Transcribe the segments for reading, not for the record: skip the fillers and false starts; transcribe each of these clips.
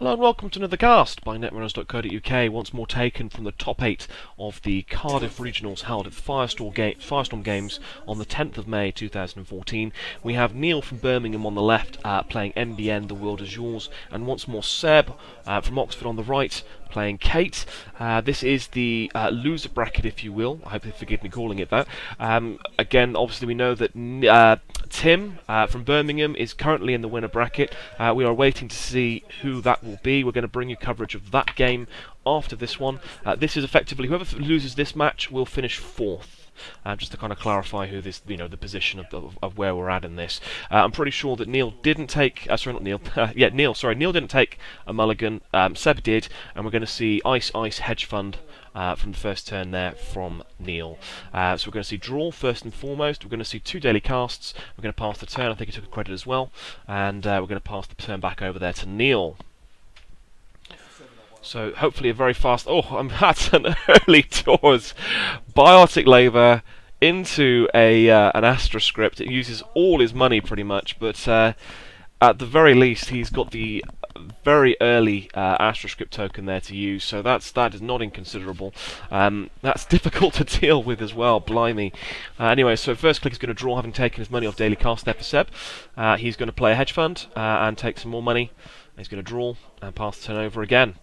Hello and welcome to another cast by Netrunners.co.uk, once more taken from the top 8 of the Cardiff Regionals held at Firestorm Games on the 10th of May 2014. We have Neil from Birmingham on the left playing MBN, The World Is Yours, and once more Seb from Oxford on the right playing Kate. This is the loser bracket, if you will. I hope they forgive me calling it that. Again, obviously we know that Tim from Birmingham is currently in the winner bracket. We are waiting to see who that will be. We're going to bring you coverage of that game after this one. This is effectively whoever loses this match will finish 4th. Just to kind of clarify who this, the position of where we're at in this. I'm pretty sure that Neil didn't take. Sorry, not Neil. Yeah, Neil. Sorry, Neil didn't take a mulligan. Seb did, and we're going to see Ice Hedge Fund from the first turn there from Neil. So we're going to see draw first and foremost. We're going to see 2 daily casts. We're going to pass the turn. I think he took a credit as well, and we're going to pass the turn back over there to Neil. So hopefully a very fast. Oh, that's an early doors biotic labour into an Astra script. It uses all his money pretty much, but at the very least he's got the very early Astra script token there to use. So that is not inconsiderable. That's difficult to deal with as well. Blimey. Anyway, so first click is going to draw, having taken his money off daily cast there for Seb. He's going to play a hedge fund and take some more money. He's going to draw and pass the turn over again.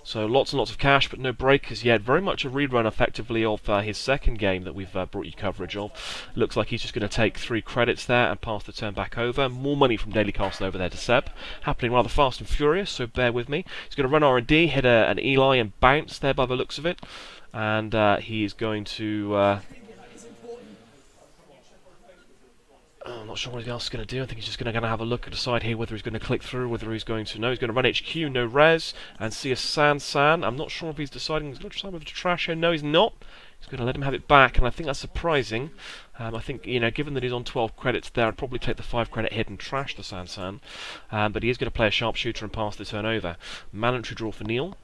So lots and lots of cash, but no breakers yet. Very much a rerun, effectively, of his second game that we've brought you coverage of. Looks like he's just going to take 3 credits there and pass the turn back over. More money from Daily Castle over there to Seb. Happening rather fast and furious, so bear with me. He's going to run R&D, hit an Eli and bounce there by the looks of it. And he is going to... I'm not sure what else he's going to do. I think he's just going to have a look and decide here whether he's going to click through, whether he's going to... No, he's going to run HQ, no res, and see a San. I'm not sure if he's deciding he's going to decide whether to trash him. No, he's not. He's going to let him have it back, and I think that's surprising. I think, given that he's on 12 credits there, I'd probably take the 5 credit hit and trash the San. But he is going to play a sharpshooter and pass the turn over. Mandatory draw for Neil.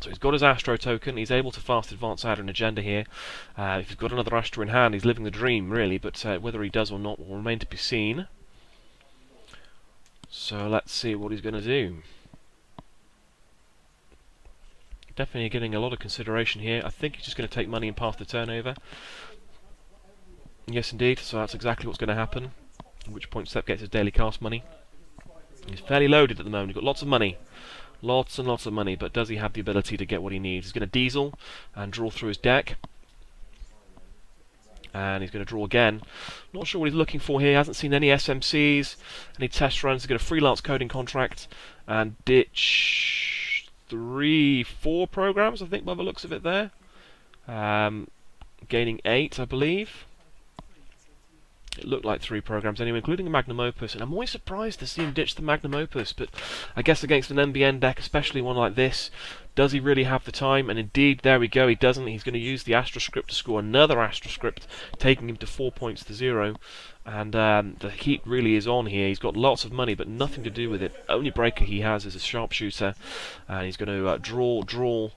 So he's got his Astro token, he's able to fast advance out an agenda here. If he's got another Astro in hand, he's living the dream, really, but whether he does or not will remain to be seen. So let's see what he's going to do. Definitely getting a lot of consideration here. I think he's just going to take money and pass the turnover. Yes, indeed, so that's exactly what's going to happen. At which point Sep gets his daily cast money. He's fairly loaded at the moment, he's got lots of money. Lots and lots of money, but does he have the ability to get what he needs? He's going to diesel and draw through his deck. And he's going to draw again. Not sure what he's looking for here. He hasn't seen any SMCs, any test runs. He's going to freelance coding contract and ditch 4 programs, I think, by the looks of it there. Gaining 8, I believe. It looked like 3 programs anyway, including a Magnum Opus, and I'm always surprised to see him ditch the Magnum Opus, but I guess against an NBN deck, especially one like this, does he really have the time? And indeed, there we go, he doesn't. He's going to use the Astra script to score another Astra script, taking him to 4 points to 0, and the heat really is on here. He's got lots of money, but nothing to do with it. Only breaker he has is a sharpshooter, and he's going to draw.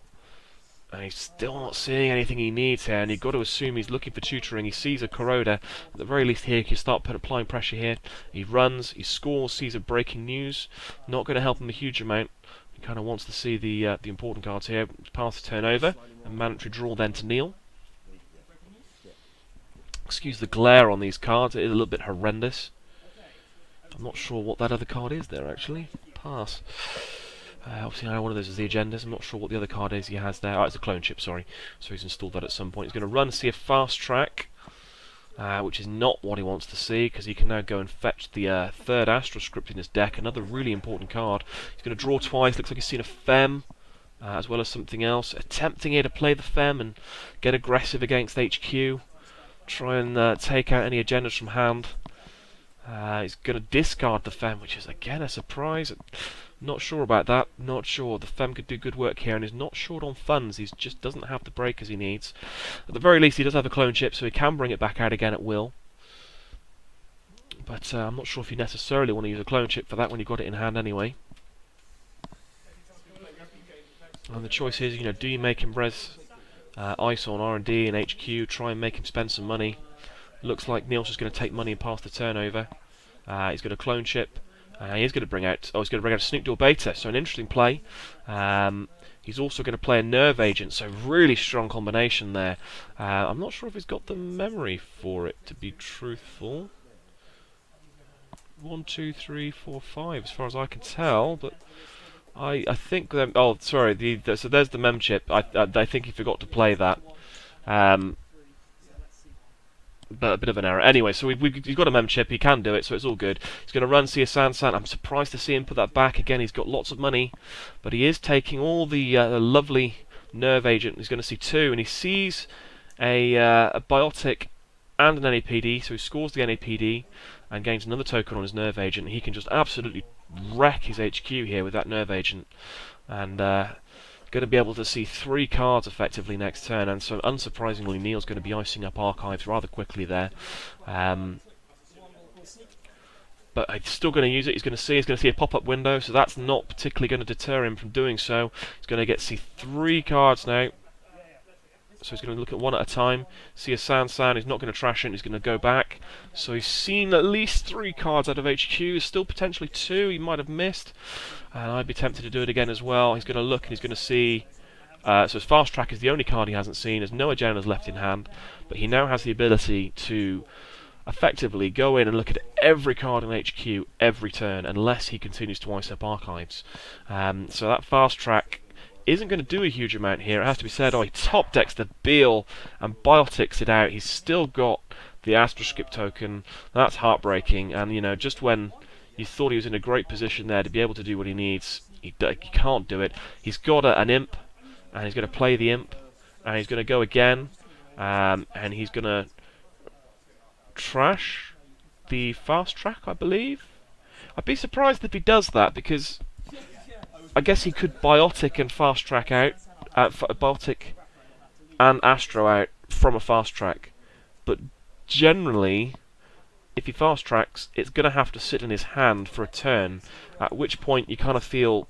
And he's still not seeing anything he needs here, and you've got to assume he's looking for tutoring. He sees a Corroder. At the very least here, he can start applying pressure here. He runs, he scores, sees a breaking news. Not going to help him a huge amount. He kind of wants to see the important cards here. Pass the turn over, and mandatory draw then to Neil. Excuse the glare on these cards, it is a little bit horrendous. I'm not sure what that other card is there, actually. Pass. Obviously, I know one of those is the agendas. I'm not sure what the other card is he has there. Oh, it's a clone chip, sorry. So he's installed that at some point. He's going to run, see a fast track, which is not what he wants to see, because he can now go and fetch the 3rd Astro script in his deck. Another really important card. He's going to draw twice. Looks like he's seen a Fem, as well as something else. Attempting here to play the Fem and get aggressive against HQ. Try and take out any agendas from hand. He's going to discard the Fem, which is, again, a surprise. Not sure about that, not sure. The Fem could do good work here, and is not short on funds. He just doesn't have the breakers he needs. At the very least, he does have a clone chip, so he can bring it back out again at will. But I'm not sure if you necessarily want to use a clone chip for that when you've got it in hand anyway. And the choice is, do you make him res ice on R&D and HQ, try and make him spend some money. Looks like Neil's just going to take money and pass the turnover. He's got a clone chip. He's going to bring out. Oh, he's going to bring out a Snook Door Beta. So an interesting play. He's also going to play a Nerve Agent. So really strong combination there. I'm not sure if he's got the memory for it, to be truthful. 1, 2, 3, 4, 5, as far as I can tell. But I think that. Oh, sorry. So there's the mem chip. I think he forgot to play that. But a bit of an error. Anyway, so he's got a mem chip, he can do it, so it's all good. He's going to run see a Sansan. I'm surprised to see him put that back again. He's got lots of money, but he is taking all the lovely Nerve Agent. He's going to see 2, and he sees a Biotic and an NAPD, so he scores the NAPD and gains another token on his Nerve Agent. He can just absolutely wreck his HQ here with that Nerve Agent, and going to be able to see 3 cards effectively next turn, and so unsurprisingly Neil's going to be icing up archives rather quickly there. But he's still going to use it. He's going to see a pop-up window, so that's not particularly going to deter him from doing so. He's going to get to see 3 cards now. So he's going to look at one at a time, see a Sansan, he's not going to trash it, he's going to go back. So he's seen at least 3 cards out of HQ, still potentially 2 he might have missed. And I'd be tempted to do it again as well. He's going to look and he's going to see... so his Fast Track is the only card he hasn't seen, there's no agendas left in hand, but he now has the ability to effectively go in and look at every card in HQ every turn, unless he continues to ice up archives. So that Fast Track isn't going to do a huge amount here. It has to be said, he top decks the Beal and Biotics it out. He's still got the Astroskip token. That's heartbreaking, and just when you thought he was in a great position there to be able to do what he needs, he can't do it. He's got an Imp, and he's going to play the Imp, and he's going to go again, and he's going to trash the Fast Track, I believe. I'd be surprised if he does that, because I guess he could Biotic and Fast Track out, Biotic and Astro out from a Fast Track, but generally, if he Fast Tracks, it's going to have to sit in his hand for a turn, at which point you kind of feel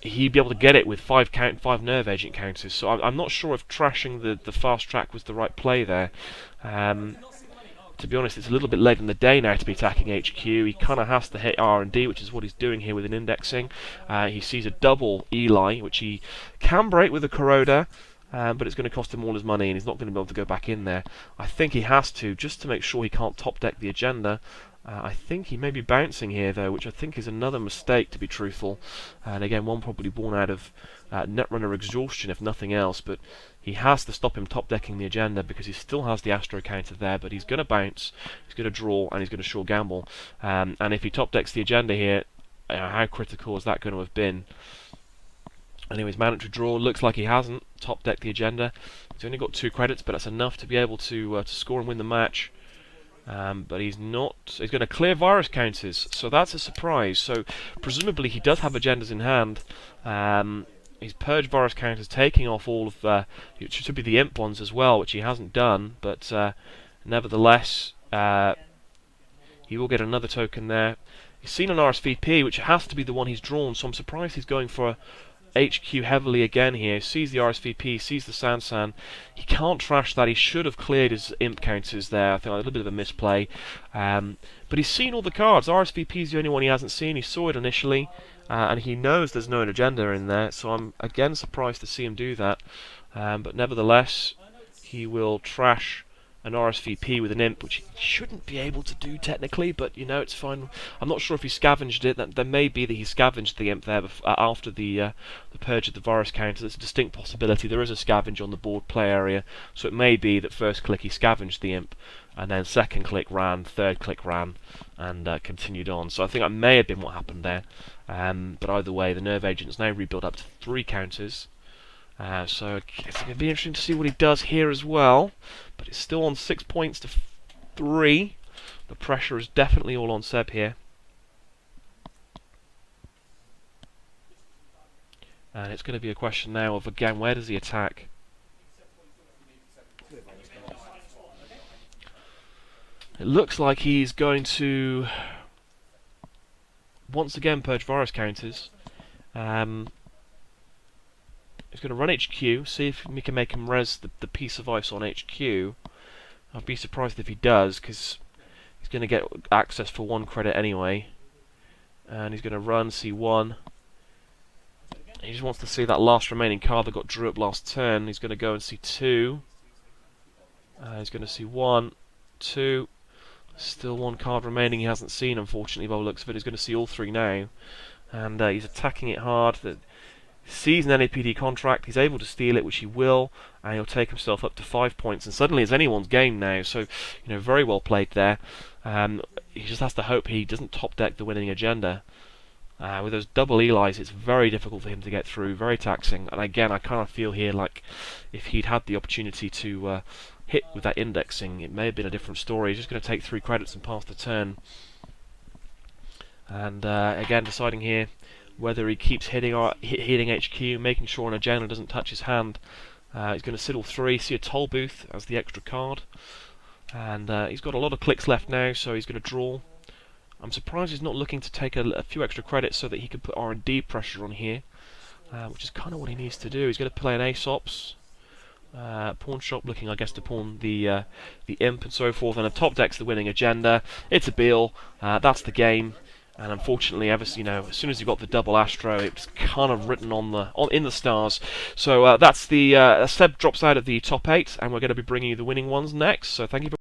he'd be able to get it with 5 Nerve Agent counters, so I'm not sure if trashing the Fast Track was the right play there. To be honest, it's a little bit late in the day now to be attacking HQ. He kind of has to hit R&D, which is what he's doing here with an indexing. He sees a double Eli, which he can break with a Corroder, but it's going to cost him all his money, and he's not going to be able to go back in there. I think he has to, just to make sure he can't top deck the agenda. I think he may be bouncing here, though, which I think is another mistake, to be truthful. And again, one probably born out of Netrunner exhaustion, if nothing else. But he has to stop him top decking the agenda, because he still has the Astro counter there. But he's going to bounce, he's going to draw, and he's going to sure gamble. And if he top decks the agenda here, how critical is that going to have been? Anyways, mandatory draw. Looks like he hasn't top decked the agenda. He's only got 2 credits, but that's enough to be able to score and win the match. But he's not. He's going to clear virus counters, so that's a surprise. So presumably he does have agendas in hand. He's purged virus counters, taking off all of it should be the imp ones as well, which he hasn't done. But nevertheless, he will get another token there. He's seen an RSVP, which has to be the one he's drawn. So I'm surprised he's going for HQ heavily again here. Sees the RSVP, sees the Sansan. He can't trash that. He should have cleared his imp counters there. I think a little bit of a misplay. But he's seen all the cards. RSVP is the only one he hasn't seen. He saw it initially, and he knows there's no agenda in there. So I'm again surprised to see him do that. But nevertheless, he will trash an RSVP with an imp, which he shouldn't be able to do technically, but it's fine. I'm not sure if he scavenged it. That there may be that he scavenged the imp there after the purge of the virus counter. It's a distinct possibility. There is a scavenge on the board play area, so it may be that first click he scavenged the imp, and then second click ran, third click ran, and continued on. So I think that may have been what happened there. But either way, the Nerve Agent is now rebuilt up to 3 counters. So it's going to be interesting to see what he does here as well. But it's still on 6 points to 3. The pressure is definitely all on Seb here. And it's going to be a question now of, again, where does he attack? It looks like he's going to once again purge virus counters. He's going to run HQ, see if we can make him res the piece of ice on HQ. I'd be surprised if he does, because He's going to get access for 1 credit anyway. And he's going to run C1. He just wants to see that last remaining card that got drew up last turn. He's going to go and C2. He's going to C1, 2. Still 1 card remaining he hasn't seen, unfortunately, by the looks of it. He's going to see all 3 now. And he's attacking it hard. Sees an NAPD contract, he's able to steal it, which he will, and he'll take himself up to 5 points, and suddenly it's anyone's game now. So, very well played there. He just has to hope he doesn't top deck the winning agenda. With those double Elis, it's very difficult for him to get through, very taxing. And again, I kind of feel here like if he'd had the opportunity to hit with that indexing, it may have been a different story. He's just going to take 3 credits and pass the turn. And again, deciding here whether he keeps hitting HQ, making sure an agenda doesn't touch his hand. He's going to sit all 3, see a toll booth as the extra card. And he's got a lot of clicks left now, so he's going to draw. I'm surprised he's not looking to take a few extra credits so that he can put R&D pressure on here, which is kind of what he needs to do. He's going to play an Aesops. Pawn shop looking, I guess, to pawn the imp and so forth, and a top deck's the winning agenda. It's a Beal. That's the game. And unfortunately, as soon as you got the double Astro, it's kind of written in the stars. So that's the Seb drops out of the top 8, and we're going to be bringing you the winning ones next. So thank you for